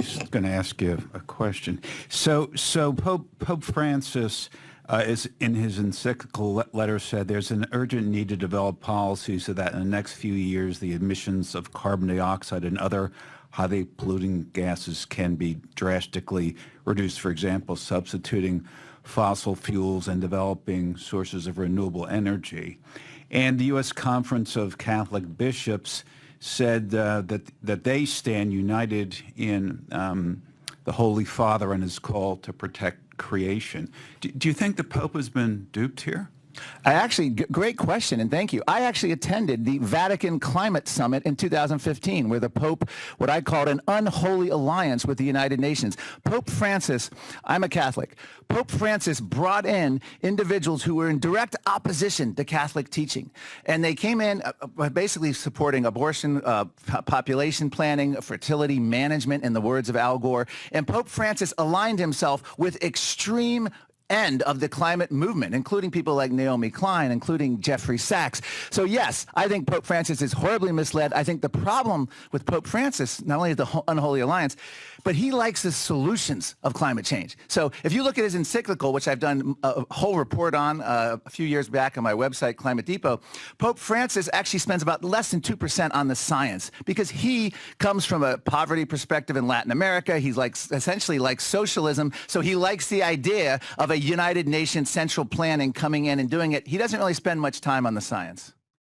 was going to ask you a question. So Pope Francis is in his encyclical letter said there's an urgent need to develop policies so that in the next few years the emissions of carbon dioxide and other highly polluting gases can be drastically reduced. For example, substituting fossil fuels and developing sources of renewable energy. And the U.S. Conference of Catholic Bishops said that they stand united in the Holy Father and his call to protect creation. Do you think the Pope has been duped here? Great question, and thank you. I actually attended the Vatican Climate Summit in 2015, where the Pope, what I called an unholy alliance with the United Nations. Pope Francis, I'm a Catholic, Pope Francis brought in individuals who were in direct opposition to Catholic teaching. And they came in basically supporting abortion, population planning, fertility management, in the words of Al Gore. And Pope Francis aligned himself with extreme end of the climate movement, including people like Naomi Klein, including Jeffrey Sachs. So yes, I think Pope Francis is horribly misled. I think the problem with Pope Francis, not only is the Unholy Alliance, but he likes the solutions of climate change. So if you look at his encyclical, which I've done a whole report on a few years back on my website, Climate Depot, Pope Francis actually spends about less than 2% on the science because he comes from a poverty perspective in Latin America. He's essentially like socialism. So he likes the idea of a United Nations central planning coming in and doing it. He doesn't really spend much time on the science.